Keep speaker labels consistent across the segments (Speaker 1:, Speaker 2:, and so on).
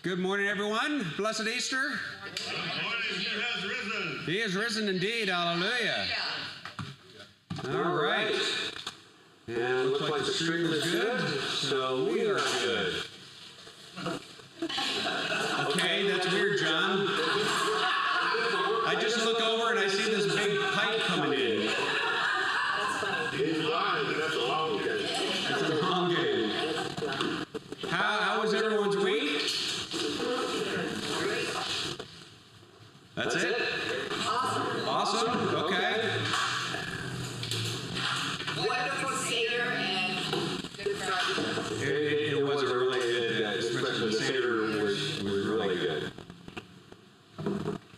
Speaker 1: Good morning, everyone. Blessed Easter.
Speaker 2: Good morning. He has risen.
Speaker 1: He is risen indeed. Hallelujah. All right. And it looks like the stream is good, so we are good. Okay, that's weird, John. I just look over and I see this big pipe coming in.
Speaker 2: He's blind, and that's a long game.
Speaker 1: It's a long game. How was everyone's week? That's it? Awesome? Okay.
Speaker 3: Wonderful Seder and Good Friday.
Speaker 1: It was a really good, especially the Seder was really good.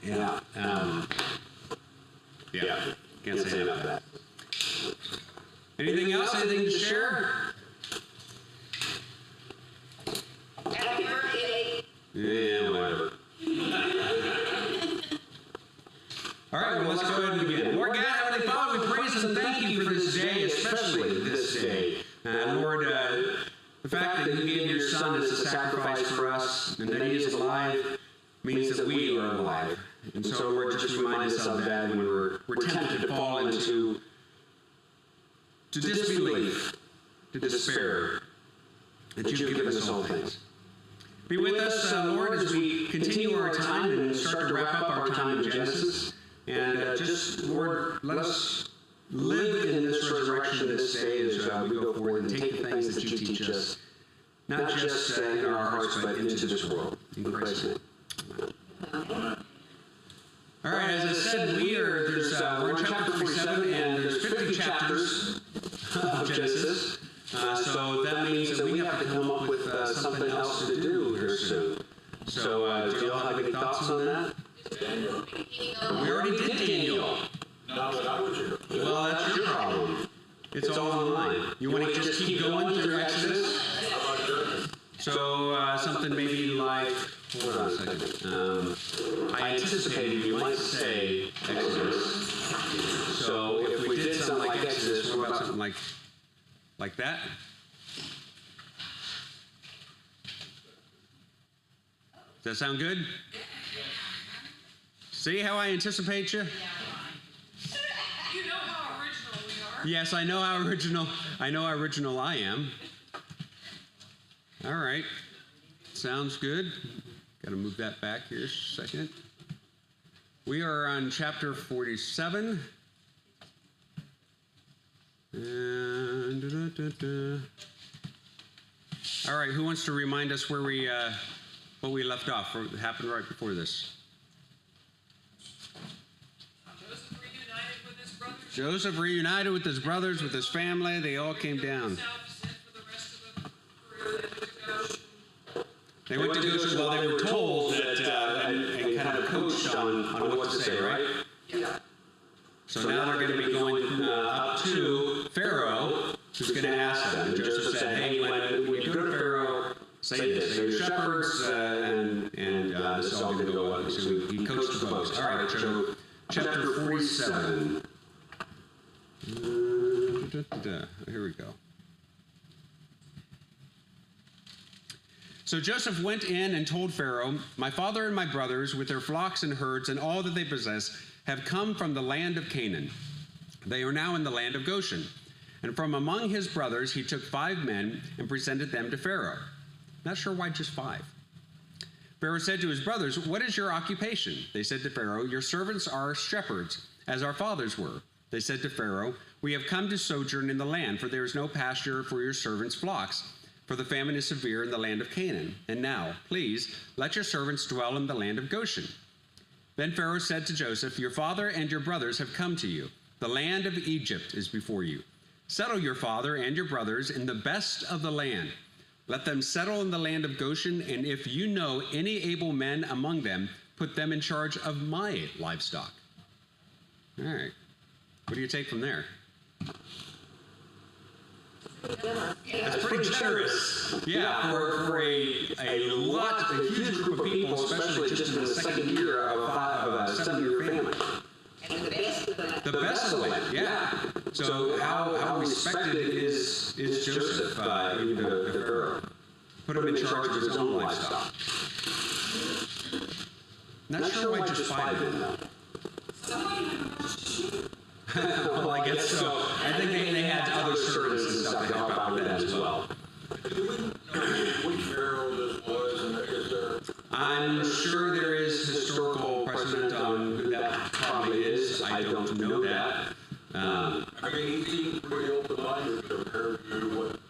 Speaker 1: Yeah. Can't say enough of that. Anything else? Anything to share?
Speaker 3: Happy birthday.
Speaker 1: Yeah, whatever. All right, well, let's go ahead and begin. Lord God, Heavenly Father, we praise and thank you for this day, especially this day. Lord, the fact that you gave your Son as a sacrifice for us and that he is alive means that we are alive. And so, Lord, just remind us of that when we're tempted to fall into disbelief, to despair, that you've given us all things. Be with us, Lord, as we continue our time and start to wrap up our time in Genesis. And just, Lord, let us live in this resurrection this day as we go forward and take the things that you teach us, not just in our hearts, but into this world. In Christ's name. All right, as I said, we're in chapter 47, and there's 50 chapters of Genesis. So that means that we have to come up with something else to do here soon. So do you all have any thoughts on that? We already did Daniel. Well, that's your problem. It's all online. You want to just keep going through Exodus? So something maybe like, hold on a second. I anticipated you might say Exodus. So if we did something like Exodus, what about something like that? Does that sound good? See how I anticipate you?
Speaker 4: You know how original we are.
Speaker 1: Yes, I know how original I am. All right. Sounds good. Got to move that back here a second. We are on chapter 47. And all right, who wants to remind us where what we left off? What happened right before this? Joseph reunited with his brothers, with his family. They all came down. They went to Goshen. Well, they were told that and kind of coached on what to say, right?
Speaker 3: Yeah.
Speaker 1: So now they're going to be going up to Pharaoh, who's going to ask them. And Joseph said, hey, when you go to Pharaoh, say this. Say, you're shepherds, and this is all going to go well. So he coached the folks. All right, so chapter 47. Here we go. So Joseph went in and told Pharaoh, my father and my brothers, with their flocks and herds and all that they possess, have come from the land of Canaan. They are now in the land of Goshen. And from among his brothers he took 5 men and presented them to Pharaoh. Not sure why just 5. Pharaoh said to his brothers, what is your occupation? They said to Pharaoh, your servants are shepherds, as our fathers were. They said to Pharaoh, we have come to sojourn in the land, for there is no pasture for your servants' flocks, for the famine is severe in the land of Canaan. And now, please, let your servants dwell in the land of Goshen. Then Pharaoh said to Joseph, your father and your brothers have come to you. The land of Egypt is before you. Settle your father and your brothers in the best of the land. Let them settle in the land of Goshen, and if you know any able men among them, put them in charge of my livestock. All right. What do you take from there? That's pretty generous. Yeah, for a huge group of people, especially just in the second year of a 7-year family.
Speaker 3: And the best of the land.
Speaker 1: The best of the land, yeah. So how respected is Joseph even to Pharaoh? Put him in charge of his own livestock. Not sure why just 5 men, though. Well, I guess so. I think they had other servants and stuff to help out with that as well.
Speaker 5: Do we know which pharaoh this was, and is there?
Speaker 1: I'm sure there is historical precedent on who that probably is. I don't know that.
Speaker 5: I mean, he seemed pretty open-minded compared to what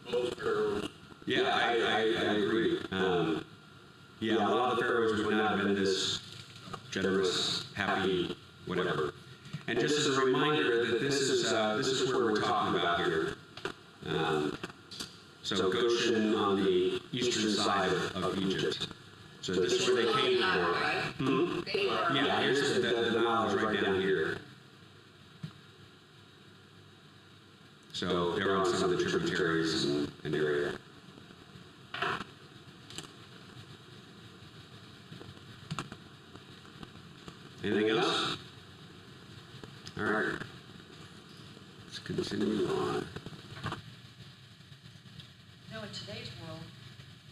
Speaker 5: most pharaohs.
Speaker 1: Yeah, I agree. Yeah, a lot of the pharaohs would not have been this generous, happy, whatever. And just as a reminder that this is where we're talking about here. So Goshen on the eastern side of Egypt. So this is where they came from. Yeah, here's the Nile is right down here. So they're on some of the tributaries and area. Anything else? All right. Let's continue on.
Speaker 6: No, in today's world,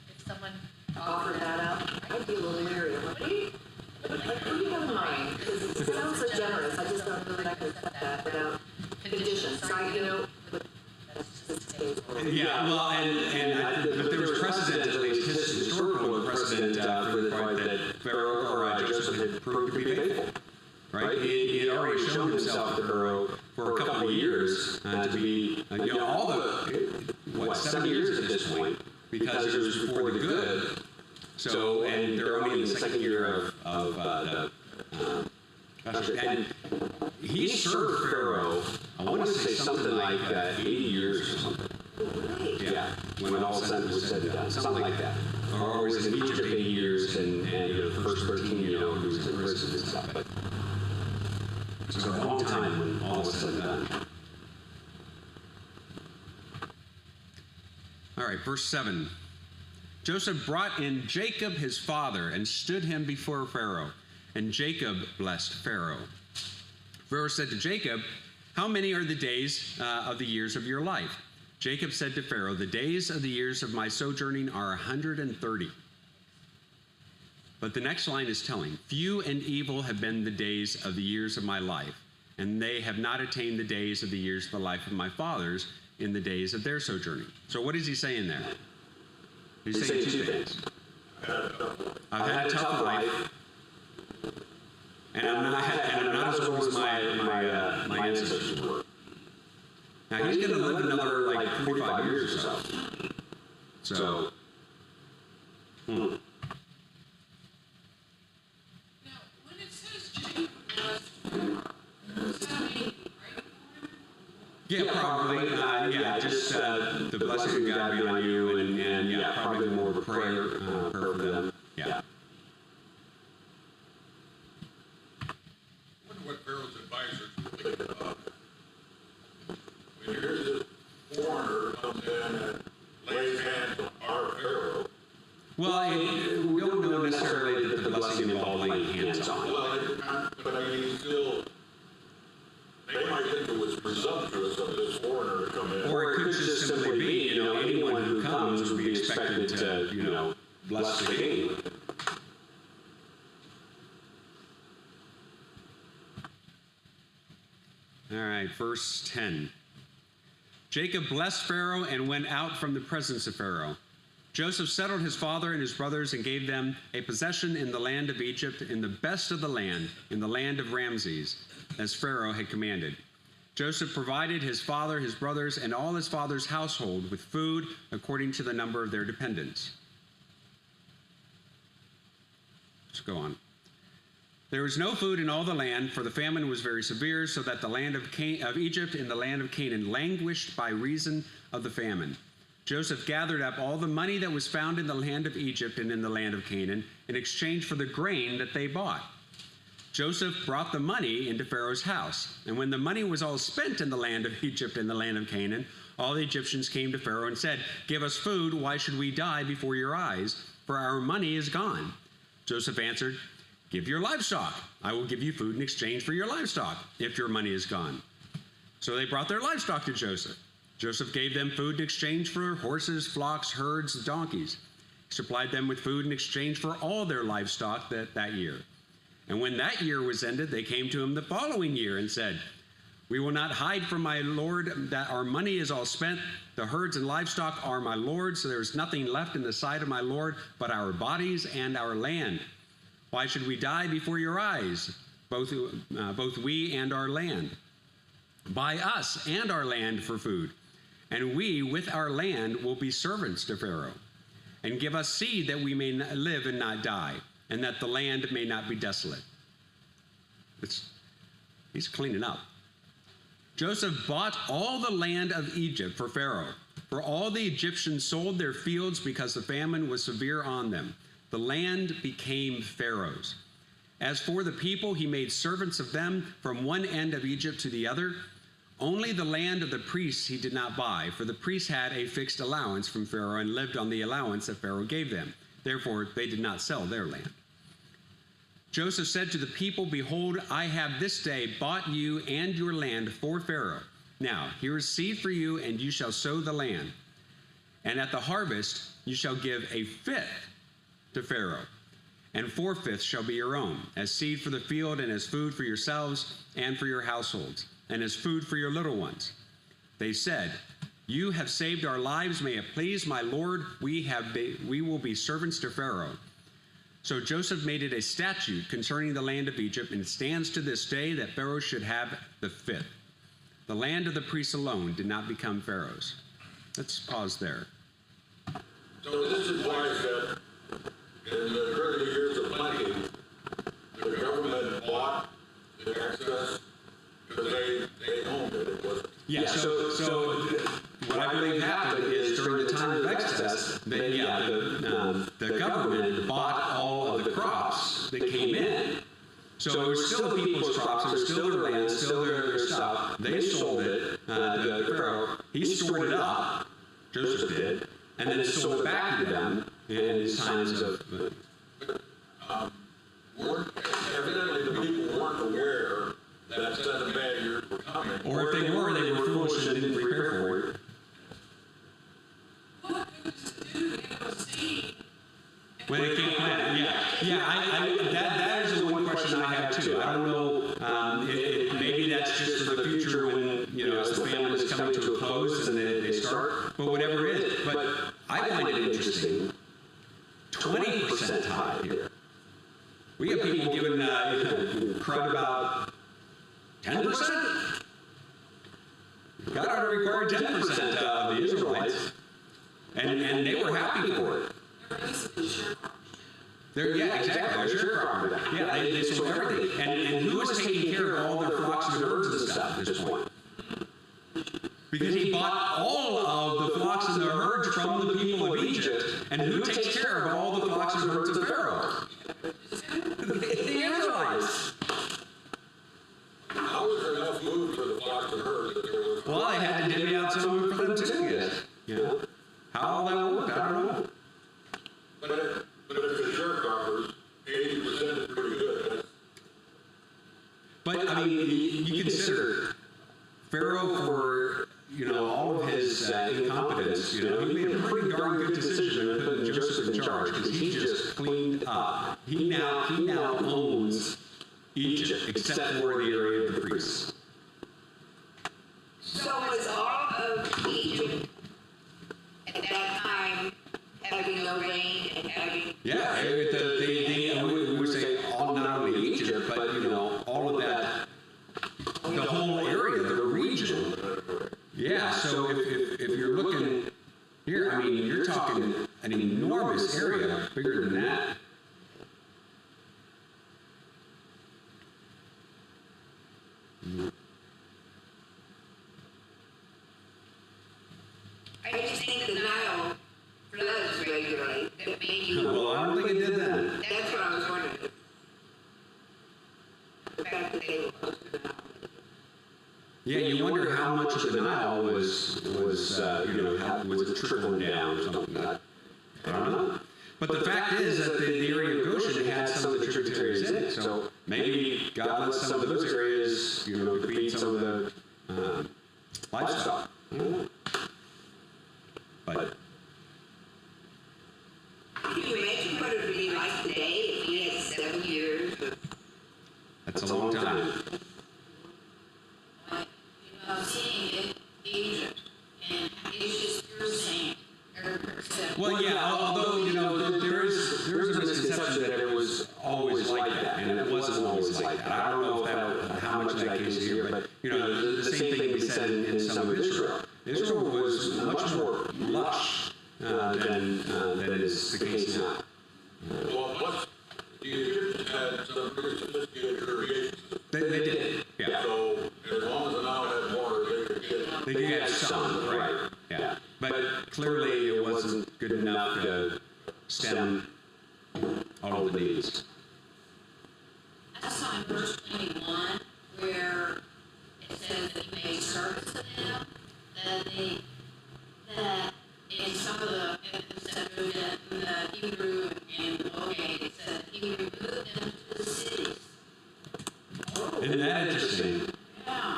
Speaker 6: if someone
Speaker 3: Offer that up. I'd be a little leery. What do you have in mind? Because it sounds so generous. I just don't know that I can accept that without conditions. Side note, but that's just today's world.
Speaker 1: Yeah, well, but there was precedent, at least historical precedent, for the point that Pharaoh or Joseph had proved to be faithful. Right? He had already shown himself to Pharaoh for a couple of years to be, all the, 7 years at this point, because it was for the good. So, and they're only in the second year and he served Pharaoh, I want to say something like 80 years or something. Yeah, when all was said and done, something like that. Or was in Egypt 80 years and the first 13, he was in prison and stuff. But it was a long time when all was said and done. All right, verse 7. Joseph brought in Jacob his father and stood him before Pharaoh, and Jacob blessed Pharaoh. Pharaoh said to Jacob, "How many are the days of the years of your life?" Jacob said to Pharaoh, "The days of the years of my sojourning are 130. But the next line is telling, "Few and evil have been the days of the years of my life, and they have not attained the days of the years of the life of my fathers in the days of their sojourning." So what is he saying there? He's saying two things. I've had a tough life, and I'm not as old as my ancestors were. Now he's going to live another 45 years or so. So.
Speaker 4: Now, when it says Jacob blessed Pharaoh, does that mean right?
Speaker 1: Yeah, probably. Just the blessing of God be on you, and probably more of a prayer for them. Yeah.
Speaker 5: I wonder what Pharaoh's advisors were thinking about. When here's this foreigner comes in and lays hands on our Pharaoh.
Speaker 1: Well, we don't know necessarily that the blessing involved laying hands on.
Speaker 5: Well, but I mean, still, they might think it was presumptuous of this foreigner to come in.
Speaker 1: Or it could just simply be, anyone who comes would be expected to, bless the king. All right, verse 10. Jacob blessed Pharaoh and went out from the presence of Pharaoh. Joseph settled his father and his brothers and gave them a possession in the land of Egypt, in the best of the land, in the land of Ramses, as Pharaoh had commanded. Joseph provided his father, his brothers, and all his father's household with food according to the number of their dependents. Let's go on. There was no food in all the land, for the famine was very severe, so that the land of Egypt and the land of Canaan languished by reason of the famine. Joseph gathered up all the money that was found in the land of Egypt and in the land of Canaan in exchange for the grain that they bought. Joseph brought the money into Pharaoh's house, and when the money was all spent in the land of Egypt and the land of Canaan, all the Egyptians came to Pharaoh and said, "Give us food, why should we die before your eyes? For our money is gone." Joseph answered, "Give your livestock. I will give you food in exchange for your livestock, if your money is gone." So they brought their livestock to Joseph. Joseph gave them food in exchange for horses, flocks, herds, and donkeys. supplied them with food in exchange for all their livestock that year. And when that year was ended, they came to him the following year and said, "We will not hide from my lord that our money is all spent. The herds and livestock are my lord's, so there is nothing left in the sight of my lord but our bodies and our land. Why should we die before your eyes, both we and our land? Buy us and our land for food, and we with our land will be servants to Pharaoh. And give us seed that we may live and not die, and that the land may not be desolate." He's cleaning up. Joseph bought all the land of Egypt for Pharaoh, for all the Egyptians sold their fields because the famine was severe on them. The land became Pharaoh's. As for the people, he made servants of them from one end of Egypt to the other. Only the land of the priests he did not buy, for the priests had a fixed allowance from Pharaoh and lived on the allowance that Pharaoh gave them. Therefore, they did not sell their land. Joseph said to the people, "Behold, I have this day bought you and your land for Pharaoh. Now, here is seed for you, and you shall sow the land. And at the harvest, you shall give a fifth to Pharaoh, and 4/5 shall be your own, as seed for the field, and as food for yourselves and for your households, and as food for your little ones." They said, "You have saved our lives. May it please my Lord, we will be servants to Pharaoh." So Joseph made it a statute concerning the land of Egypt, and it stands to this day that Pharaoh should have the fifth. The land of the priests alone did not become Pharaoh's. Let's pause there.
Speaker 5: So this is why I said, in the early years of plenty, the government bought the excess because they owned it. It wasn't.
Speaker 1: Yeah, so what I believe happened is during the time of excess, the government bought all of the crops that came in. So it was still the people's crops, it was still their land, still their stuff. They sold it to Pharaoh. He stored it up, Joseph did, and then sold it back to them in his times of...
Speaker 5: Evidently the people weren't aware that 7 bad years were coming.
Speaker 1: Or if they were foolish and didn't prepare for it.
Speaker 4: What good does it do to have a seed?
Speaker 1: When it came planted, that is the one question I have too. I don't know, maybe that's just for the future when, as the famine is coming to a close and they start, but whatever it is. But I find it interesting, 20% tithe here. We have people giving crud about 10%. God already required 10% of the Israelites, and they were happy for it. Exactly. Sure. Yeah, they sold everything. And who was taking care of all their flocks and herds and stuff at this point? Because he bought all of the flocks and the herds from the people of Egypt. And who takes care of all the flocks and herds of Pharaoh? The Israelites.
Speaker 5: How was there enough food for the flocks and herds that there was?
Speaker 1: Well, they had to divvy out some for them too, yes. How all that worked, I don't know.
Speaker 5: But if the sharecroppers, 80% is pretty good.
Speaker 1: But, I mean, you consider Pharaoh for, all of his incompetence, he made a pretty darn good decision in putting Joseph in charge, because he just cleaned up. He now owns Egypt, except for the area of the priests.
Speaker 3: So was all of Egypt at that time having no rain and having...
Speaker 1: Yeah, we would say not only Egypt, but, all of that, the whole area, the region. Yeah, so if you're looking here, I mean, you're talking an enormous area, bigger than that.
Speaker 3: I just think the Nile floods regularly. That maybe...
Speaker 1: Well, I don't think it did that.
Speaker 3: That's what I was wondering. The fact that they were close to the Nile.
Speaker 1: Yeah, you wonder how much of the Nile was it trickling down or something like that. I don't know. But the fact is that the area of Goshen had some of the tributaries in it, so maybe God let some of those areas, feed some of the livestock. I don't know. But
Speaker 7: would it be like today if we had 7 years of
Speaker 1: That's a long time.
Speaker 4: Seeing it, Egypt, and it's just pure sand.
Speaker 1: Well, yeah, although, there is a misconception that it was always like that, and it wasn't always like that. I don't know how much of that case here, but, the same thing can be said in some of Israel. Israel was much more lush than it is the case now.
Speaker 5: Well, plus, the Egyptians had some pretty sophisticated irrigation systems.
Speaker 1: They did, yeah.
Speaker 5: So, as long as the Nile had water, they could get.
Speaker 1: They did have some, right, yeah. But clearly it wasn't good enough to stem all of the needs.
Speaker 6: I saw in verse 21 where it says that he made service to them, that in some of the Hebrew and Vulgate, it said he removed them to the cities.
Speaker 1: Isn't that interesting?
Speaker 6: Yeah.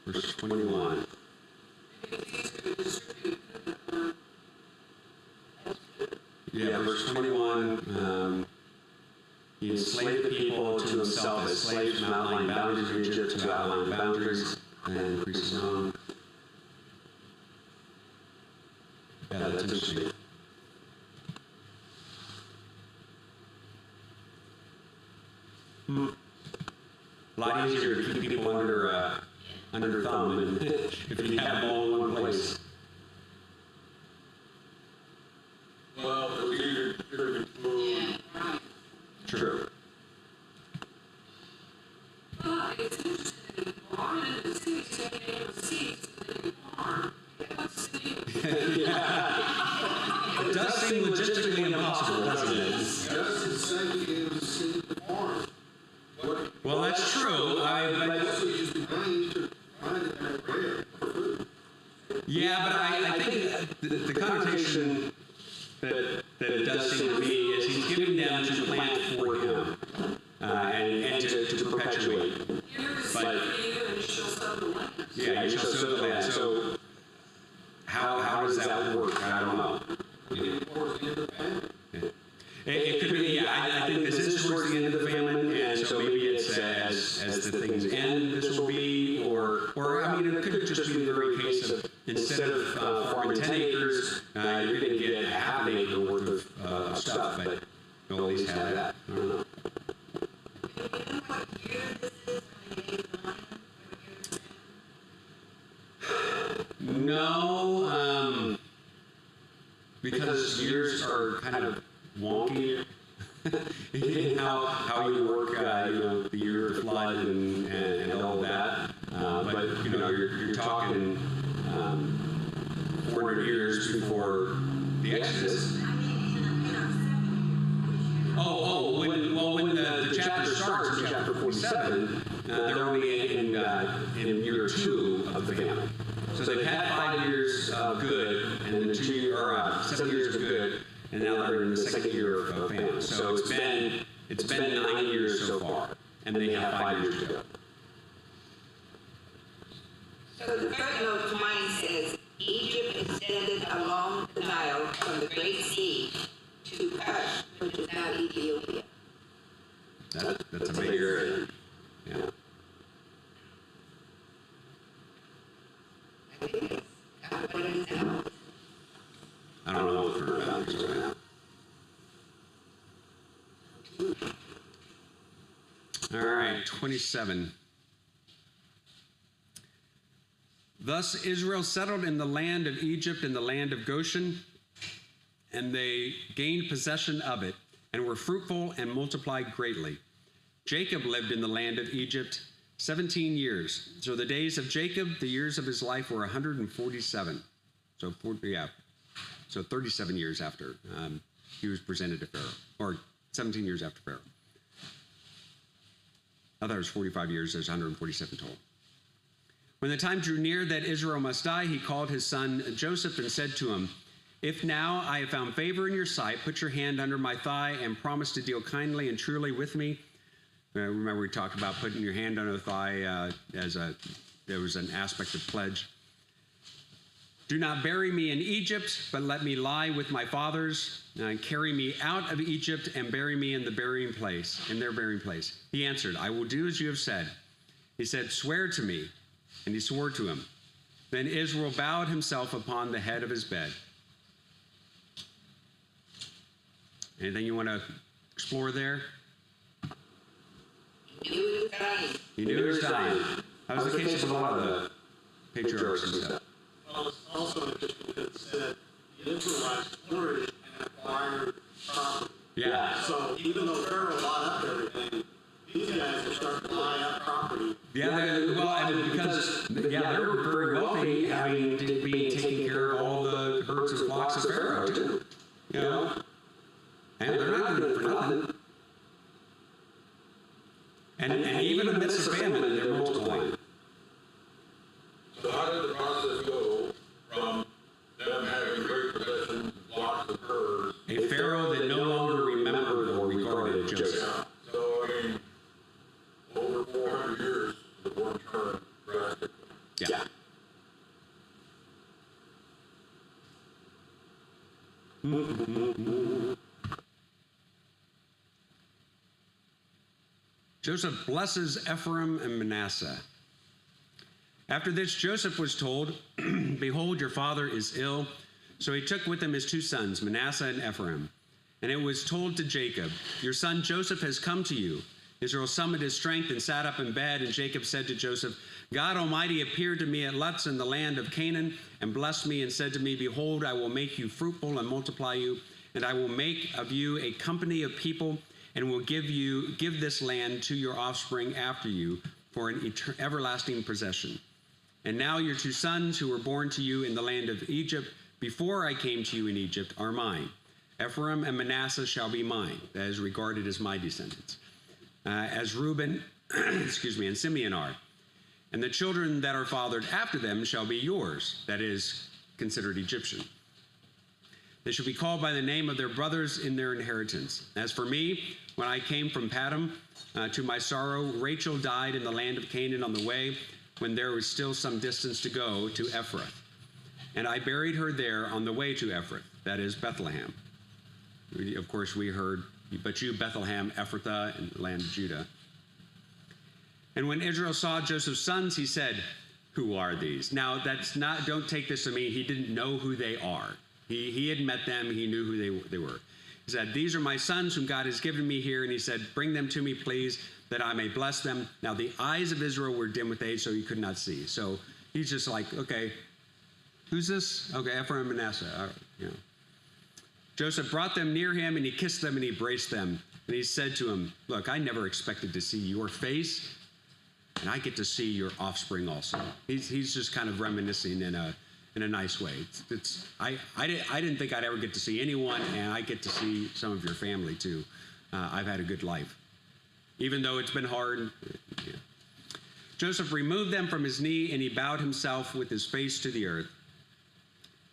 Speaker 1: Verse 21. Yeah, verse 21, he enslaved the people to himself as slaves from outlying boundaries of Egypt to outlying boundaries and increased his own. Yeah, that's interesting. A lot easier to keep people under thumb and if you have them all in one place.
Speaker 5: Well, it was easier to distribute food.
Speaker 1: True.
Speaker 4: But it's interesting, farming in the cities, taking able to see that you farm. What's the deal?
Speaker 1: Yeah. It does seem logistically impossible, doesn't it?
Speaker 5: Doesn't say you can see the farm.
Speaker 1: Well, that's true.
Speaker 5: Also use the grain to find it that bread for food.
Speaker 1: Yeah, but I think the connotation that it does seem to be is he's giving them to plant for him and to perpetuate. But yeah, you shall sow the land. So how does that work? I don't know. It could be, yeah, I think this is towards the end of the famine, and so maybe it's as the things end, this will be, or I mean, it could just be the very case of instead of farming 10 acres, you're going to get half an acre worth of stuff, but you'll at least have that. I don't know. No, because years are kind of wonky in how you work, the year of the flood and all of that. But you're talking 400 years before the Exodus. When the chapter starts in chapter 47, they're only in year 2 of the famine. So they've had 5 years of good, and then 7 years of good, and now they're in the second year of famine. So it's been 9 years so far, and they have 5 years to go.
Speaker 7: So the footnote to mine says, Egypt extended along the Nile from the Great Sea to Cush, which is now Ethiopia.
Speaker 1: That's a big area. Yeah.
Speaker 7: I think it's what it is now.
Speaker 1: I don't know what the boundaries are now. All right, 27. Thus Israel settled in the land of Egypt and the land of Goshen, and they gained possession of it, and were fruitful and multiplied greatly. Jacob lived in the land of Egypt 17 years. So the days of Jacob, the years of his life, were 147. So 37 years after he was presented to Pharaoh, or 17 years after Pharaoh. I thought it was 45 years, there's 147 total. When the time drew near that Israel must die, he called his son Joseph and said to him, "If now I have found favor in your sight, put your hand under my thigh and promise to deal kindly and truly with me." Remember we talked about putting your hand under the thigh there was an aspect of pledge. Do not bury me in Egypt, but let me lie with my fathers, and carry me out of Egypt and bury me in their burying place. He answered, I will do as you have said. He said, swear to me. And he swore to him. Then Israel bowed himself upon the head of his bed. Anything you want to explore there?
Speaker 7: He knew he was dying.
Speaker 1: He knew he was dying. That was the case with a lot of the patriarchs and stuff.
Speaker 2: Well, it's also interesting because it said the Israelites flourished and acquired property.
Speaker 1: Yeah.
Speaker 2: So even though Pharaoh bought up everything, these guys are starting to buy up property.
Speaker 1: Because they were very wealthy, having being taking care of all the herds and flocks of Pharaoh too. You know, and they're not doing it for nothing. And even amidst the famine, they're multiplying.
Speaker 5: So how did the process go from them having great possessions, flocks of herds?
Speaker 1: A Pharaoh that no longer remembered or regarded Joseph.
Speaker 5: Yeah. So, I mean, over 400 years, the one turned drastically.
Speaker 1: Yeah. Joseph blesses Ephraim and Manasseh. After this, Joseph was told, behold, your father is ill. So he took with him his 2 sons, Manasseh and Ephraim. And it was told to Jacob, your son Joseph has come to you. Israel summoned his strength and sat up in bed, and Jacob said to Joseph, God Almighty appeared to me at Luz in the land of Canaan and blessed me and said to me, behold, I will make you fruitful and multiply you, and I will make of you a company of people and will give this land to your offspring after you for an everlasting possession. And now your 2 sons who were born to you in the land of Egypt before I came to you in Egypt are mine. Ephraim and Manasseh shall be mine, that is regarded as my descendants, as Reuben, and Simeon are. And the children that are fathered after them shall be yours, that is considered Egyptian. They shall be called by the name of their brothers in their inheritance. As for me, when I came from Padam, to my sorrow, Rachel died in the land of Canaan on the way, when there was still some distance to go to Ephraim. And I buried her there on the way to Ephraim, that is Bethlehem. Of course, we heard, but you, Bethlehem, Ephrathah, in the land of Judah. And when Israel saw Joseph's sons, he said, who are these? Now, don't take this to mean he didn't know who they are. He had met them, he knew who they were. He said, these are my sons whom God has given me here. And he said, bring them to me, please, that I may bless them. Now, the eyes of Israel were dim with age, so he could not see. So he's just like, okay, who's this? Okay, Ephraim and Manasseh. All right, you know. Joseph brought them near him, and he kissed them, and he embraced them. And he said to him, look, I never expected to see your face, and I get to see your offspring also. He's just kind of reminiscing in a nice way. I didn't think I'd ever get to see anyone, and I get to see some of your family too. I've had a good life, even though it's been hard. Yeah. Joseph removed them from his knee, and he bowed himself with his face to the earth.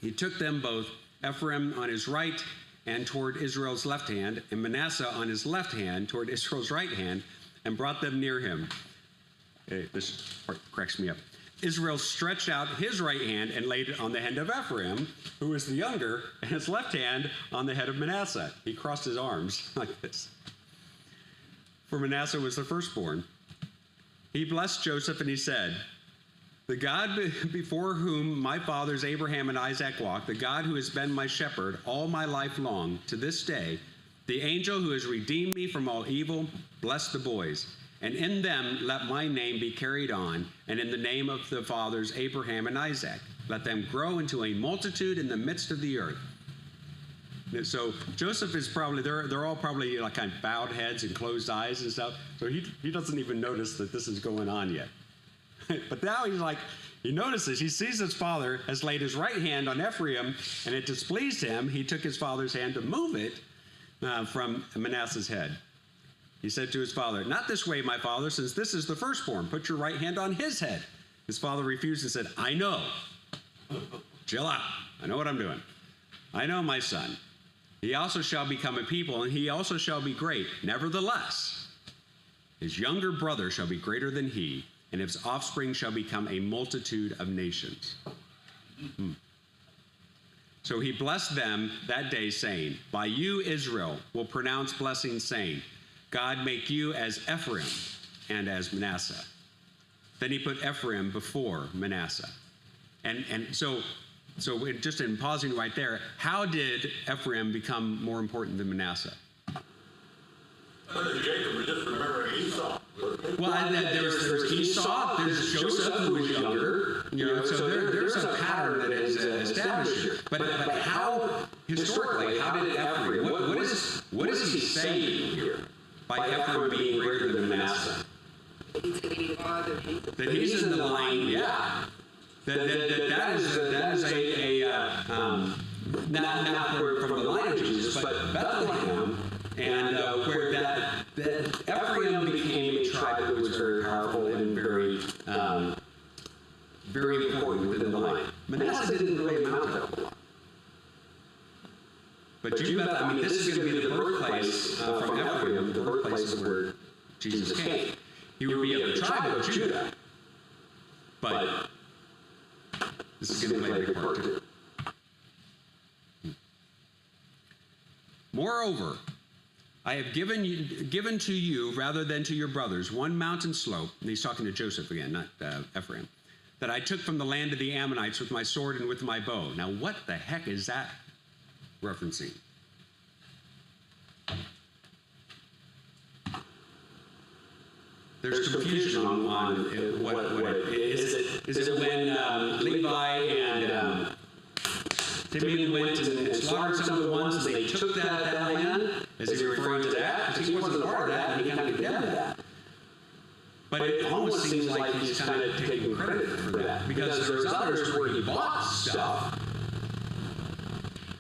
Speaker 1: He took them both, Ephraim on his right and toward Israel's left hand, and Manasseh on his left hand toward Israel's right hand, and brought them near him. This part cracks me up. Israel stretched out his right hand and laid it on the hand of Ephraim, who was the younger, and his left hand on the head of Manasseh. He crossed his arms like this. For Manasseh was the firstborn. He blessed Joseph, and he said, the God before whom my fathers Abraham and Isaac walked, the God who has been my shepherd all my life long, to this day, the angel who has redeemed me from all evil, bless the boys. And in them let my name be carried on, and in the name of the fathers Abraham and Isaac. Let them grow into a multitude in the midst of the earth. And so Joseph is probably, they're all probably like kind of bowed heads and closed eyes and stuff. So he doesn't even notice that this is going on yet. But now he's like, he notices, he sees his father has laid his right hand on Ephraim, and it displeased him. He took his father's hand to move it from Manasseh's head. He said to his father, not this way, my father, since this is the firstborn. Put your right hand on his head. His father refused and said, I know. Chill out. I know what I'm doing. I know, my son. He also shall become a people, and he also shall be great. Nevertheless, his younger brother shall be greater than he, and his offspring shall become a multitude of nations. So he blessed them that day, saying, by you Israel will pronounce blessing, saying, God make you as Ephraim and as Manasseh. Then he put Ephraim before Manasseh. And so just in pausing right there, how did Ephraim become more important than Manasseh?
Speaker 5: Jacob was just remembering Esau.
Speaker 1: Well, there's Esau, there's Joseph, who was younger, so there's a pattern that is established here. But how, historically, how did Ephraim, what is he saying here by Ephraim being greater than Manasseh?
Speaker 3: He's going to be the father.
Speaker 1: That he's in the line, yeah. That is not from the line of Jesus, but Bethlehem, and where that Ephraim became a tribe that was very powerful and very important within the line. Manasseh didn't really amount to that a lot. But this is going to be the birthplace from Ephraim, the birthplace of where Jesus came. He would be of the tribe of Judah, but this is going to play a big part too. Moreover, I have given to you, rather than to your brothers, one mountain slope, and he's talking to Joseph again, not Ephraim, that I took from the land of the Ammonites with my sword and with my bow. Now, what the heck is that referencing? There's confusion on what it is. Is it when Levi and Simeon went and slaughtered some of the ones and they took that land? Is he referring to that? Because he wasn't a part of that and he kind of condemned that. But it almost seems like he's kind of taking credit for that, because there's others where he bought stuff,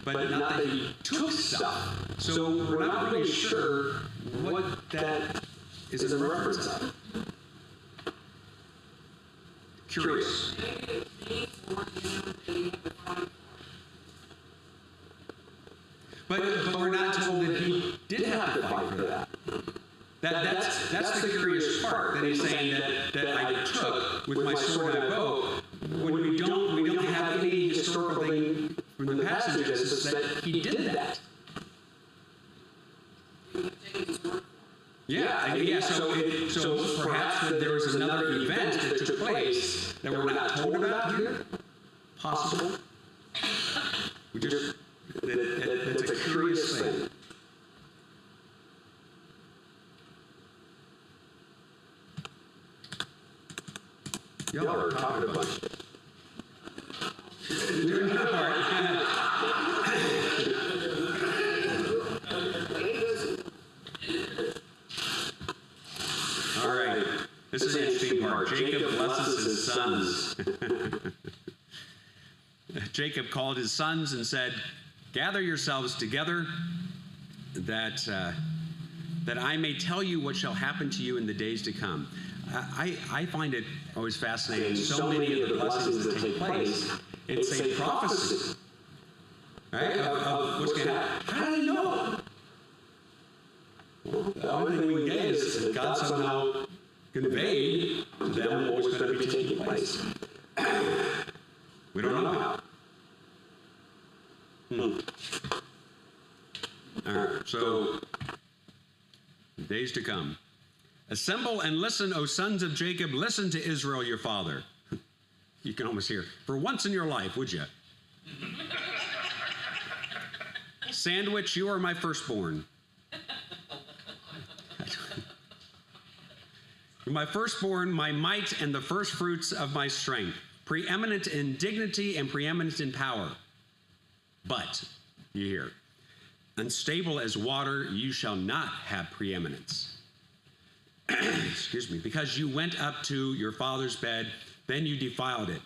Speaker 1: but not that he took stuff. So we're not really sure what that is in reference of. Curious. But we're not told that he did have to fight for that. That's the curious part, that he's saying that I took with my sword and my bow, when we don't have any historical thing from the passages that he did that. Yeah. So perhaps that there was another event that took place that we're not told about here. Possible. That's a curious thing. Y'all are talking a bunch. Doing your part. All right. This is the interesting part. Jacob blesses his sons. Jacob called his sons and said, gather yourselves together, that I may tell you what shall happen to you in the days to come. I find it always fascinating. So many of the blessings that take place, it's a prophecy, right? Of what's going to happen. How do they know? Well, the only thing we get is that God somehow conveyed to them what was going to be taking place. We don't know how. All right, so days to come. Assemble and listen, O sons of Jacob. Listen to Israel, your father. You can almost hear. For once in your life, would you? Sandwich, you are my firstborn. My firstborn, my might, and the first fruits of my strength. Preeminent in dignity and preeminent in power. But, you hear, unstable as water, you shall not have preeminence. Excuse me, because you went up to your father's bed, then you defiled it.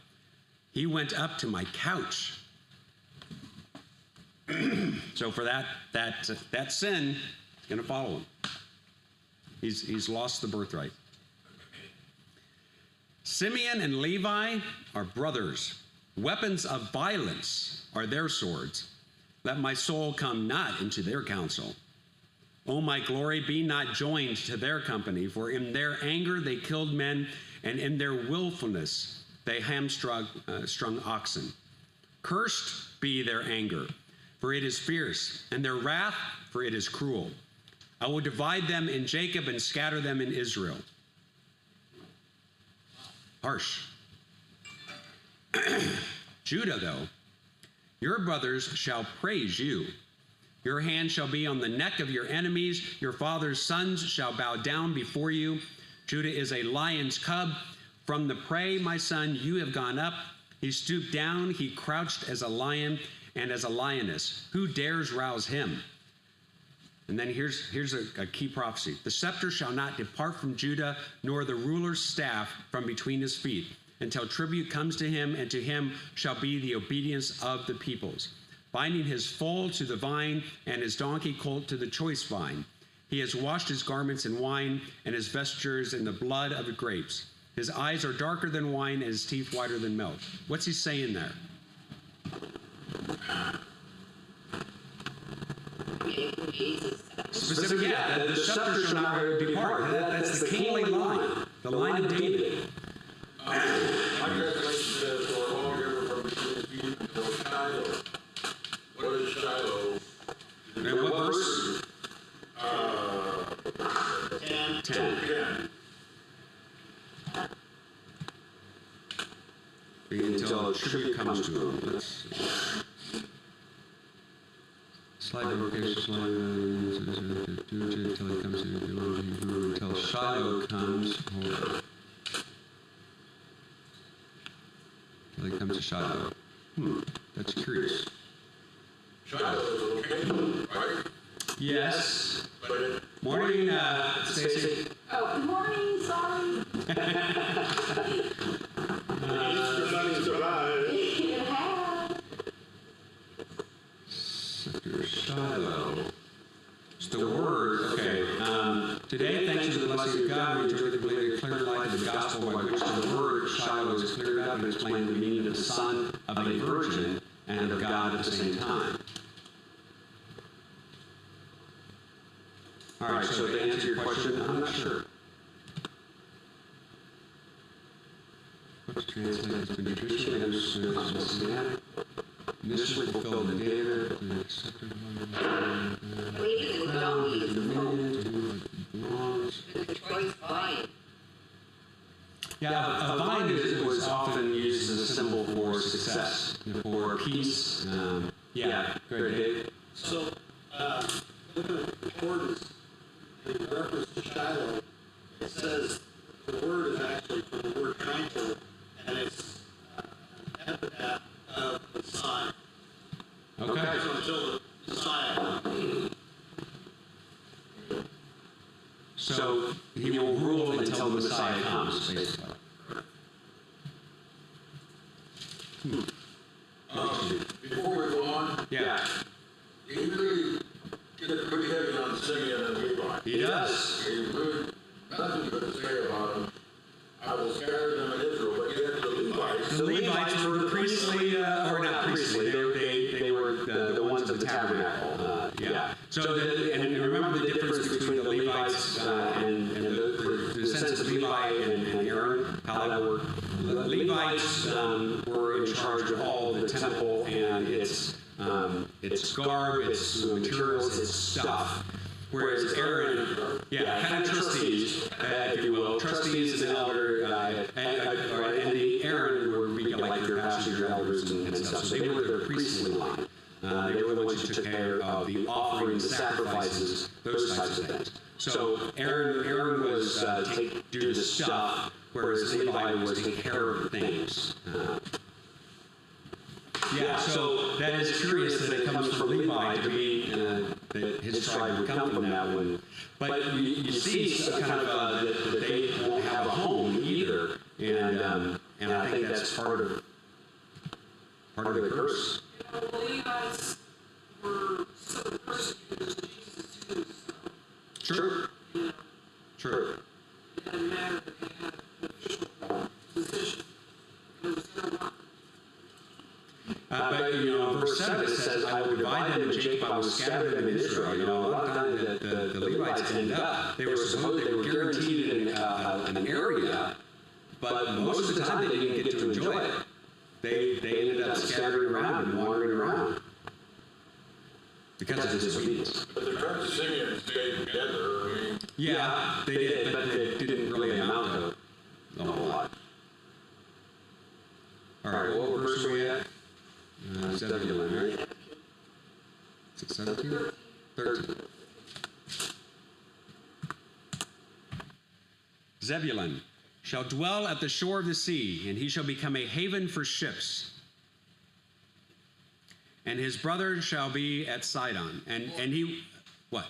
Speaker 1: He went up to my couch. So for that sin is going to follow him. He's lost the birthright. Simeon and Levi are brothers. Weapons of violence are their swords. Let my soul come not into their counsel. O my glory, be not joined to their company, for in their anger they killed men, and in their willfulness they hamstrung oxen. Cursed be their anger, for it is fierce, and their wrath, for it is cruel. I will divide them in Jacob and scatter them in Israel. Harsh. Judah, though, your brothers shall praise you. Your hand shall be on the neck of your enemies. Your father's sons shall bow down before you. Judah is a lion's cub. From the prey, my son, you have gone up. He stooped down. He crouched as a lion and as a lioness. Who dares rouse him? And then here's a key prophecy. The scepter shall not depart from Judah, nor the ruler's staff from between his feet, until tribute comes to him, and to him shall be the obedience of the peoples, binding his foal to the vine and his donkey colt to the choice vine. He has washed his garments in wine and his vestures in the blood of the grapes. His eyes are darker than wine and his teeth whiter than milk. What's he saying there? Specifically, yeah, the scepter shall not depart. That's the kingly line, the line of David.
Speaker 5: My translation says, "For all river from between his feet until Shiloh." What is Shiloh?
Speaker 1: And what verse?
Speaker 2: 10.
Speaker 1: Until a tribute comes to him. Let's see. Slide the location, until he comes to until Shiloh comes. Until he comes to Shiloh. That's curious.
Speaker 5: Shiloh is a location, right?
Speaker 1: Yes. Morning, Stacy.
Speaker 3: Oh, good morning, sorry.
Speaker 2: Easter Sunday survived.
Speaker 3: It had.
Speaker 1: Shiloh. It's the word. Okay. Today, thanks to the blessing of God, we enjoy the clear light of the gospel by which the word Shiloh is cleared up and explained the meaning of the son of a virgin and of God at the same time. All right, so to answer your question, I'm not sure. What's translated has been traditionally understood as messianic, initially fulfilled in David, and accepted
Speaker 7: The choice vine.
Speaker 1: Yeah, a vine was often used as a symbol for success, for peace. Yeah, go ahead, Dave.
Speaker 2: So, looking at the concordance, in reference to Shiloh, it says the word is actually from the word tranquil, and it's an epithet of the Messiah.
Speaker 1: Okay.
Speaker 2: So until the Messiah comes.
Speaker 1: So he will rule until the Messiah comes, basically.
Speaker 5: Before we go on,
Speaker 1: Yeah,
Speaker 5: he really gets pretty heavy on Simeon and Levi.
Speaker 1: he does.
Speaker 5: He really nothing good to say about him. I will scatter them in Israel, but yet the Levites.
Speaker 1: The Levites were priestly, or not priestly, they were the ones of the tabernacle. Yeah. So, and remember the difference between the Levites and the descendants of Levi and Aaron, how that worked. The Levites were in charge of all the temple and its garb, its materials, its stuff. Whereas Aaron, kind of trustees, if you will, trustees and elder, and the Aaron would be like your pastors, your elders, and stuff. So they were their priestly line. They were the ones who took care of the offerings, the sacrifices, those types of things. So Aaron was do the stuff, whereas Levi was take care of the things. So that is curious that it comes from Levi to be that his tribe would come from that one. But you see kind of that they won't have a home either, and I think that's part of the curse.
Speaker 4: The Levites were so persecuted to Jesus too.
Speaker 1: True. True.
Speaker 4: It didn't matter that they had an official position. It was their work.
Speaker 1: But in verse 7 it says, "I will divide them in Jacob, I will scatter them in Israel." A lot of times that the Levites ended up, they were guaranteed an area, but most of the time they didn't get to enjoy it. they ended up scattering around and wandering around because of disobedience.
Speaker 5: But the tribes of Simeon stayed together. I mean,
Speaker 1: Yeah, they did, but it didn't really amount to a whole lot. All right, what verse are we at? 17, right? Is it 17? 13. Zebulun shall dwell at the shore of the sea, and he shall become a haven for ships. And his brother shall be at Sidon. And he, what?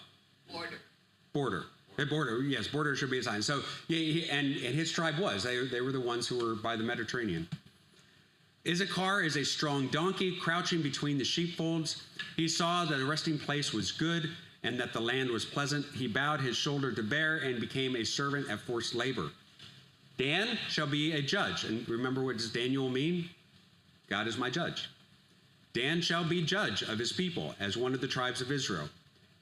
Speaker 1: Border. Border, yes, border should be a sign. So, and his tribe was. They were the ones who were by the Mediterranean. Issachar is a strong donkey crouching between the sheepfolds. He saw that the resting place was good and that the land was pleasant. He bowed his shoulder to bear and became a servant at forced labor. Dan shall be a judge. And remember, what does Daniel mean? God is my judge. Dan shall be judge of his people as one of the tribes of Israel.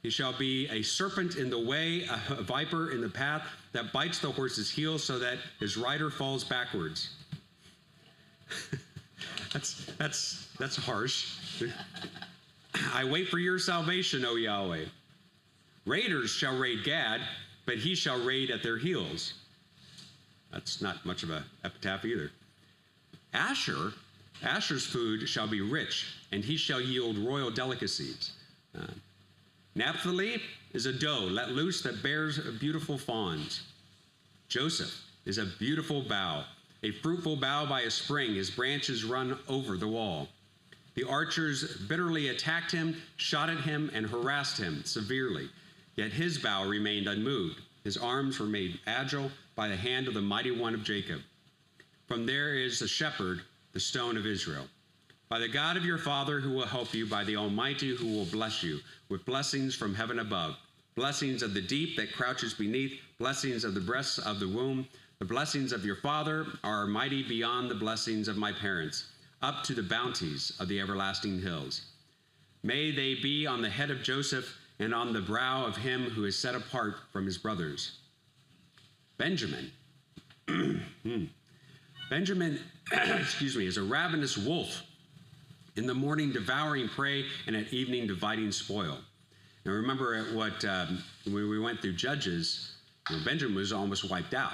Speaker 1: He shall be a serpent in the way, a viper in the path that bites the horse's heel so that his rider falls backwards. That's harsh. I wait for your salvation, O Yahweh. Raiders shall raid Gad, but he shall raid at their heels. That's not much of an epitaph either. Asher's food shall be rich, and he shall yield royal delicacies. Naphtali is a doe let loose that bears beautiful fawns. Joseph is a beautiful bough, a fruitful bough by a spring. His branches run over the wall. The archers bitterly attacked him, shot at him, and harassed him severely. Yet his bow remained unmoved. His arms were made agile by the hand of the mighty one of Jacob. From there is the shepherd, the stone of Israel. By the God of your father who will help you, by the Almighty who will bless you, with blessings from heaven above, blessings of the deep that crouches beneath, blessings of the breasts of the womb. The blessings of your father are mighty beyond the blessings of my parents, up to the bounties of the everlasting hills. May they be on the head of Joseph and on the brow of him who is set apart from his brothers. Benjamin. Benjamin, is a ravenous wolf, in the morning devouring prey and at evening dividing spoil. Now remember when we went through Judges, Benjamin was almost wiped out,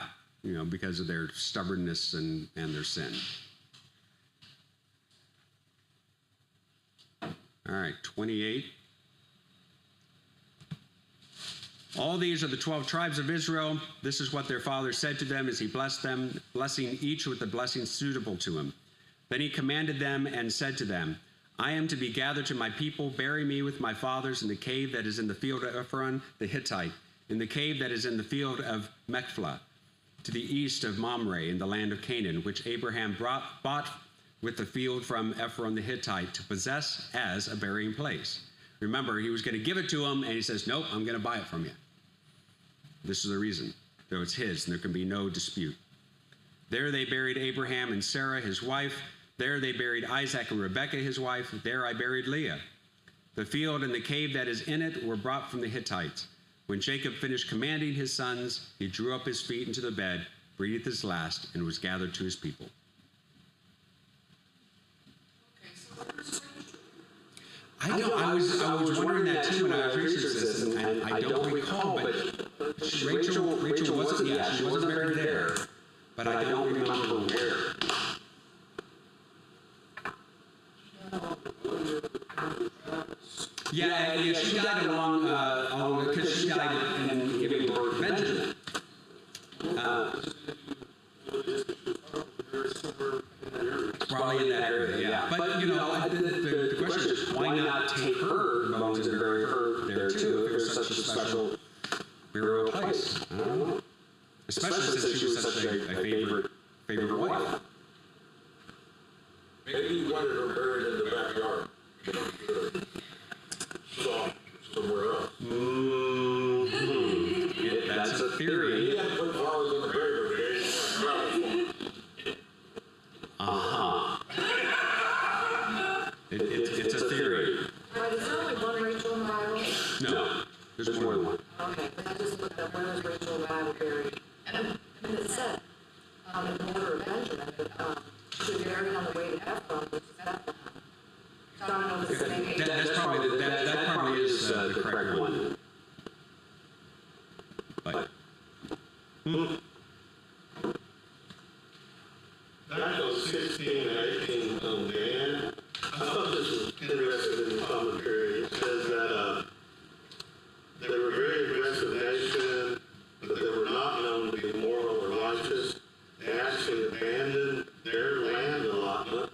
Speaker 1: because of their stubbornness and their sin. All right, 28. All these are the 12 tribes of Israel. This is what their father said to them as he blessed them, blessing each with the blessing suitable to him. Then he commanded them and said to them, I am to be gathered to my people. Bury me with my fathers in the cave that is in the field of Ephraim the Hittite, in the cave that is in the field of Machpelah, to the east of Mamre in the land of Canaan, which Abraham bought with the field from Ephraim the Hittite to possess as a burying place. Remember, he was going to give it to him, and he says, nope, I'm going to buy it from you. This is the reason, though it's his, and there can be no dispute. There they buried Abraham and Sarah, his wife. There they buried Isaac and Rebekah, his wife. There I buried Leah. The field and the cave that is in it were brought from the Hittites. When Jacob finished commanding his sons, he drew up his feet into the bed, breathed his last, and was gathered to his people. I was wondering that too when I was researching this, and I don't recall, but Rachel wasn't, she wasn't buried there, but I don't remember where. Yeah, she died along, because she died in giving birth to Benjamin. Probably in that area, yeah. But, the question is, why not take her bones and bury her there too, if there's such a special burial place? I don't know. Especially since she was such a favorite wife.
Speaker 5: Maybe he wanted her buried in the backyard. Somewhere else.
Speaker 1: That's a theory.
Speaker 5: He had to put flowers in the grave.
Speaker 1: It's a theory.
Speaker 3: Right, is there only one Rachel in the Bible?
Speaker 1: No, there's more than one.
Speaker 3: Okay, but I just looked up where was Rachel in the Bible buried. And it said, in the order of Benjamin, but to bury on the way to Ephraim, which is Bethlehem. So I don't know if it's the same age.
Speaker 1: That probably is the correct one. But
Speaker 2: Back on 16 and 18 on Dan, I thought this was interesting in the commentary. It says that they were a very aggressive nation, but they were not known to be moral or righteous. They actually abandoned their land allotment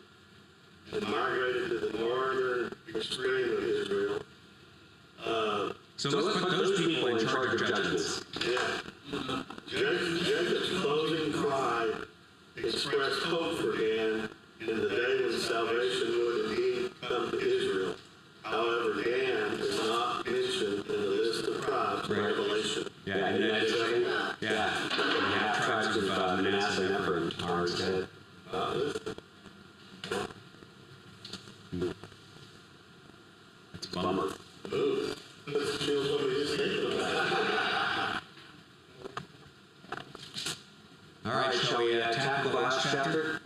Speaker 2: and migrated to the northern extreme of Israel.
Speaker 1: so let's put those people in charge of judgments.
Speaker 2: Yeah. Jacob's closing cry expressed hope for Dan in the day when salvation would indeed come to Israel. However, Dan is not mentioned in the list of tribes in Revelation.
Speaker 1: Yeah, and that is, yeah, the half tribes of Manasseh and Ephraim are instead. That's a bummer.
Speaker 2: Ooh, this feels what we just thinking about.
Speaker 1: All right, shall we tackle the last chapter?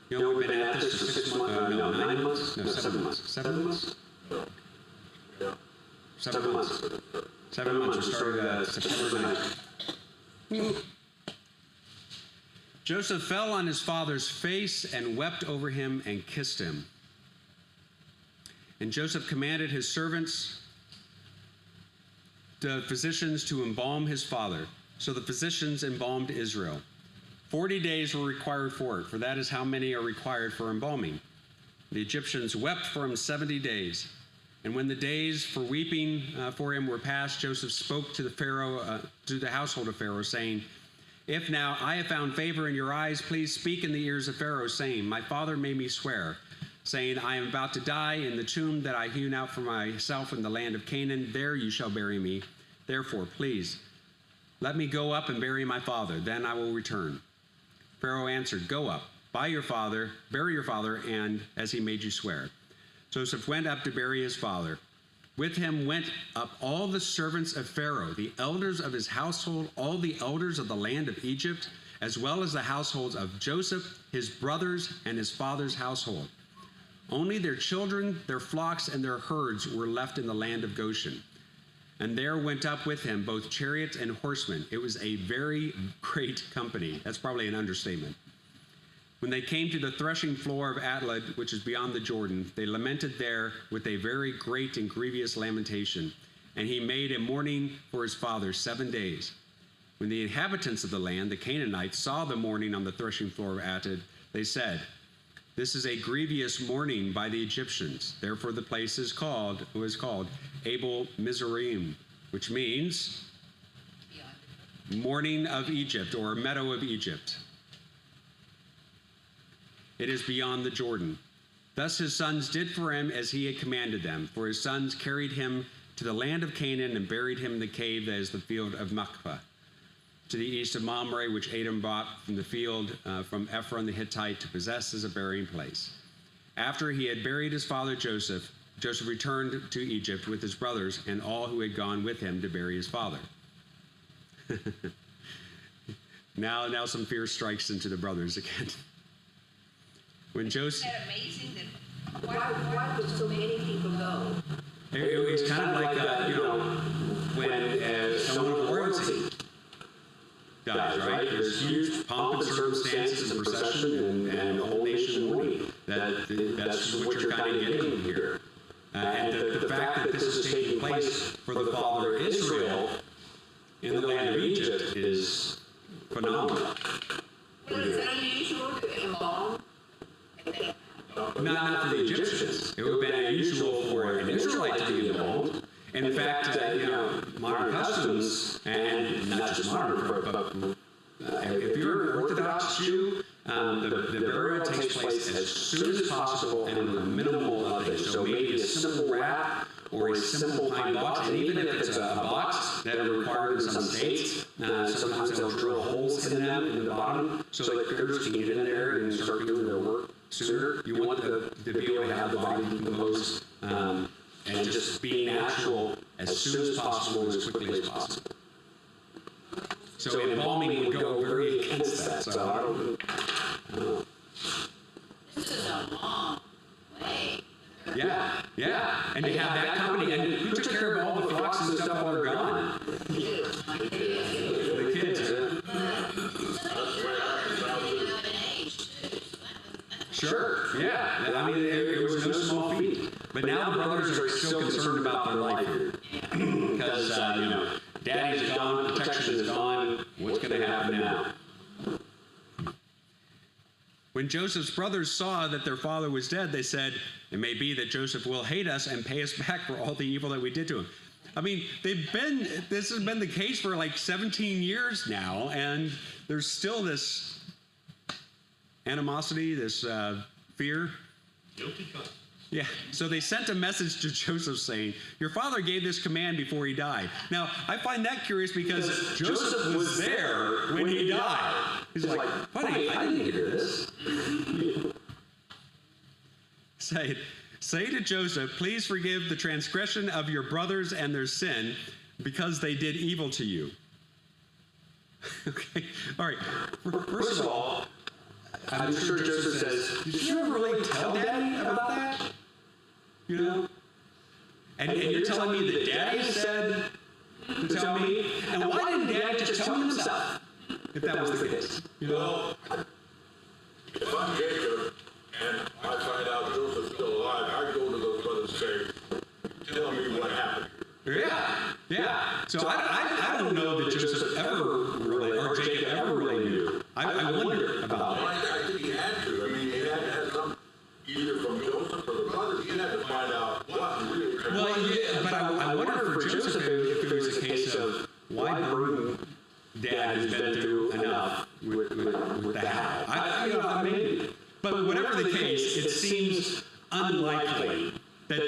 Speaker 1: You know, we've been at this for 6 months, no, 9 months? No, 7 months. 7 months? 7 months. 7 months. We started September 9th. Joseph fell on his father's face and wept over him and kissed him. And Joseph commanded his servants, the physicians, to embalm his father. So the physicians embalmed Israel. 40 days were required for it, for that is how many are required for embalming. The Egyptians wept for him 70 days. And when the days for weeping for him were past, Joseph spoke to the Pharaoh, to the household of Pharaoh, saying, "If now I have found favor in your eyes, please speak in the ears of Pharaoh, saying, my father made me swear, saying, I am about to die in the tomb that I hewn out for myself in the land of Canaan. There you shall bury me. Therefore, please, let me go up and bury my father. Then I will return." Pharaoh answered, "Go up, bury your father, and as he made you swear." Joseph went up to bury his father. With him went up all the servants of Pharaoh, the elders of his household, all the elders of the land of Egypt, as well as the households of Joseph, his brothers, and his father's household. Only their children, their flocks, and their herds were left in the land of Goshen. And there went up with him both chariots and horsemen. It was a very great company. That's probably an understatement. When they came to the threshing floor of Atad, which is beyond the Jordan, they lamented there with a very great and grievous lamentation. And he made a mourning for his father 7 days. When the inhabitants of the land, the Canaanites, saw the mourning on the threshing floor of Atad, they said, "This is a grievous mourning by the Egyptians." Therefore the place was called Abel Mizraim, which means mourning of Egypt, or meadow of Egypt. It is beyond the Jordan. Thus his sons did for him as he had commanded them. For his sons carried him to the land of Canaan and buried him in the cave that is the field of Machpelah, to the east of Mamre, which Adam bought from the field from Ephraim the Hittite to possess as a burying place. After he had buried his father Joseph, Joseph returned to Egypt with his brothers and all who had gone with him to bury his father. Now some fear strikes into the brothers again. When Joseph,
Speaker 7: Isn't that amazing that
Speaker 3: Why would so many people go?
Speaker 1: it's kind of like when someone of royalty dies, right? There's huge pomp and circumstances and procession and the whole nation mourning. That's what you're kind of getting here. And the fact that this is taking place for the father of Israel in the land of Egypt is phenomenal.
Speaker 3: Well, is it unusual to embalm?
Speaker 1: Not for the Egyptians. It would have been unusual for an Israelite to be embalmed. In fact, modern customs, and not just modern, but if you're an Orthodox Jew, the burial takes place as soon as possible and with minimal nothing. So maybe a simple wrap or a simple pine box, and even if it's a box that are required in some states, sometimes they'll drill holes in them in the bottom so that critters can get in there and start doing their work sooner. You want to be able to have the body decompose and just be natural as soon as possible and as quickly as possible. So embalming would go very against that. So
Speaker 6: This is a long way.
Speaker 1: Yeah, yeah. And to have that company, and who took care of all the flocks and stuff while they're gone? The kids. Sure, yeah. I mean, it was no small feat. But now the brothers are still concerned about their life here. Because, Daddy's gone, protection is gone. What's going to happen now? When Joseph's brothers saw that their father was dead, they said, it may be that Joseph will hate us and pay us back for all the evil that we did to him. I mean, this has been the case for like 17 years now, and there's still this animosity, this fear.
Speaker 2: Guilty conscience.
Speaker 1: Yeah, so they sent a message to Joseph saying, your father gave this command before he died. Now, I find that curious because Joseph was there when he died. He's like, buddy, I didn't hear this. Say to Joseph, please forgive the transgression of your brothers and their sin because they did evil to you. Okay, all right. First of all, I'm sure Joseph says, did you ever really tell Daddy about that? You know? And you're telling me that Daddy said to tell me? And why didn't Daddy just tell himself if that was the case? You know?
Speaker 5: If I'm Jacob and I find out Joseph's still alive, I go to those brothers and say, tell me what happened.
Speaker 1: Yeah. So I don't know that Joseph ever really, or Jacob ever really knew. I wonder about
Speaker 5: Well,
Speaker 1: it.
Speaker 5: I think he had to. I mean, he had to have some, either from Joseph or the brothers, he had to find out what really.
Speaker 1: Well, yeah, but I wonder for Joseph if it was a case of why burden Dad has been through enough with the how. Maybe. But whatever the case, it seems unlikely that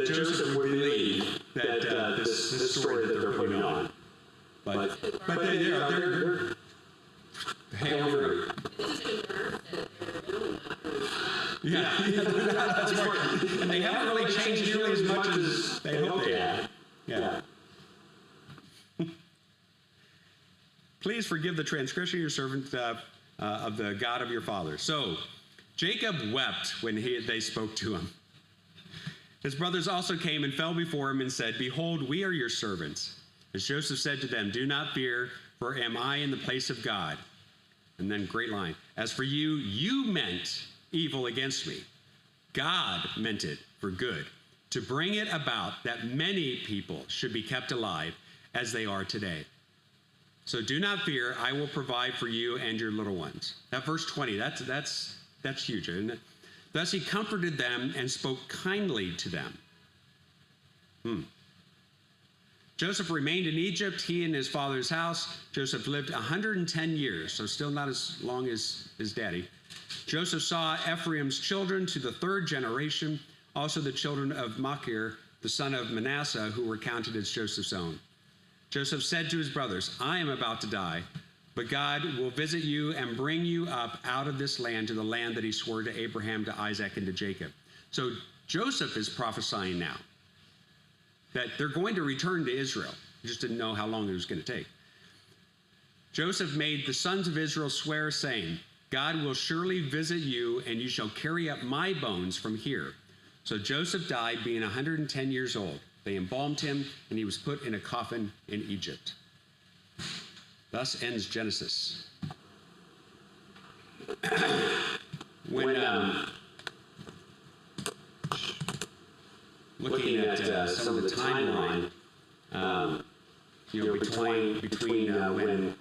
Speaker 1: Joseph would believe that this story that they're putting on. But they're hang over. Yeah, that's right. And they haven't really changed nearly as much as they hoped they had. Yeah. Please forgive the transgression of your servant of the God of your father. So Jacob wept when they spoke to him. His brothers also came and fell before him and said, behold, we are your servants. As Joseph said to them, do not fear, for am I in the place of God? And then great line. As for you, you meant evil against me. God meant it for good, to bring it about that many people should be kept alive as they are today. So do not fear, I will provide for you and your little ones. That verse 20, that's huge, isn't it? Thus he comforted them and spoke kindly to them. Joseph remained in Egypt, he and his father's house. Joseph lived 110 years, so still not as long as his daddy. Joseph saw Ephraim's children to the third generation, also the children of Machir, the son of Manasseh, who were counted as Joseph's own. Joseph said to his brothers, I am about to die, but God will visit you and bring you up out of this land to the land that he swore to Abraham, to Isaac, and to Jacob. So Joseph is prophesying now that they're going to return to Israel. He just didn't know how long it was going to take. Joseph made the sons of Israel swear, saying, God will surely visit you, and you shall carry up my bones from here. So Joseph died, being 110 years old. They embalmed him, and he was put in a coffin in Egypt. Thus ends Genesis. When looking at some of the timeline, between when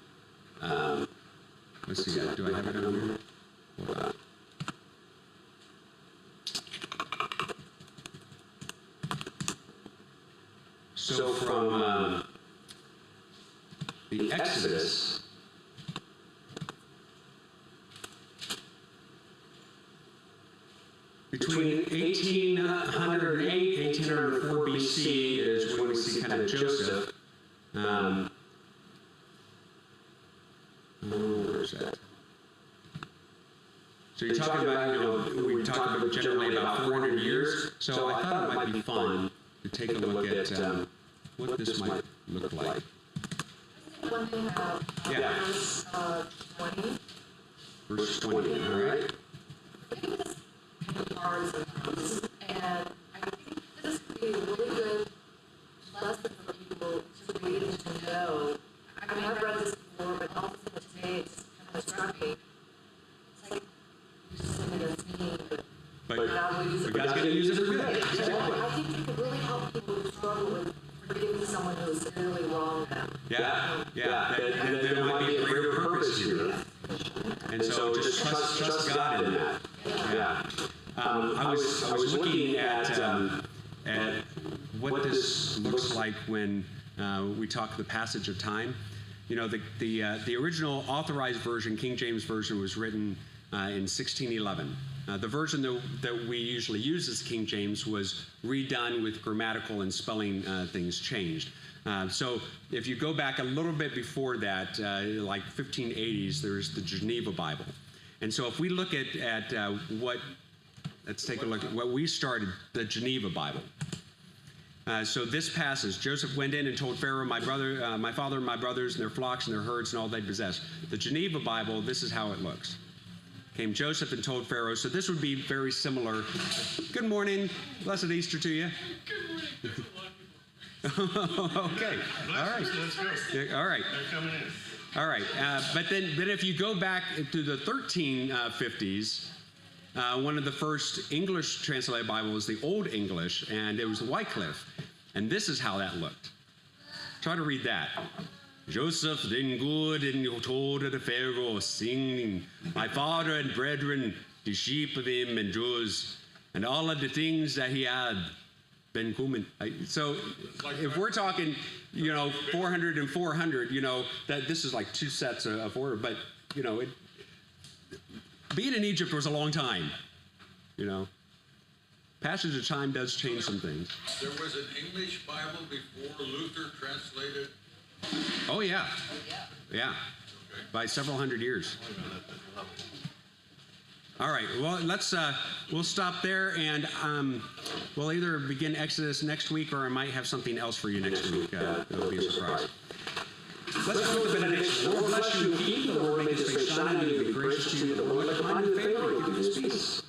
Speaker 1: let's see, do I have it on here? Hold on. So from the Exodus, between 1808 and 1804 BC is when we see kind of Joseph. Where's that? So you're talking about, we talked about generally about 400 years. So I thought it might be fun to take a look at what this might look like.
Speaker 3: One thing about
Speaker 1: Yeah.
Speaker 3: verse 20.
Speaker 1: Verse 20, all right?
Speaker 3: things can be hard sometimes. And I think this could be a really good lesson for people to read and to know. I mean, I've read this before, but all of a sudden today it just kind of struck me. It's like, you're saying that's me, but God will use it.
Speaker 1: God's going to use it for good.
Speaker 3: I think it could really help people who struggle with forgiving someone who is severely wronged them.
Speaker 1: Yeah. There might be a greater purpose here. And so just trust God in that. Yeah. I was looking at what this looks like when we talk the passage of time. You know, the original authorized version, King James Version, was written in 1611. The version that we usually use as King James was redone with grammatical and spelling things changed. So if you go back a little bit before that, like 1580s, there's the Geneva Bible. And so if we look at let's take a look at what we started, the Geneva Bible. So this passage, Joseph went in and told Pharaoh, my father and my brothers and their flocks and their herds and all they possessed. The Geneva Bible, this is how it looks. Came Joseph and told Pharaoh. So this would be very similar. Good morning. Blessed Easter to you.
Speaker 8: Good morning.
Speaker 1: Okay. All right.
Speaker 8: Let's go.
Speaker 1: All right.
Speaker 8: They're coming in.
Speaker 1: All right. But if you go back to the 1350s, one of the first English translated Bible was the Old English, and it was Wycliffe. And this is how that looked. Try to read that. Joseph did good and told the Pharaoh, singing, my father and brethren, the sheep of him and Jews, and all of the things that he had been coming. So if we're talking, 400 and 400, that this is like two sets of order. But, being in Egypt was a long time, Passage of time does change some things.
Speaker 5: There was an English Bible before Luther translated.
Speaker 1: Oh, yeah. Yeah. By several hundred years. All right. Well, we'll stop there, and we'll either begin Exodus next week, or I might have something else for you next week. It'll be a surprise. Let's go to the benediction. The Lord bless you and keep you. The Lord make his face shine on you and be gracious to you. The Lord look upon you in favor and give you his peace.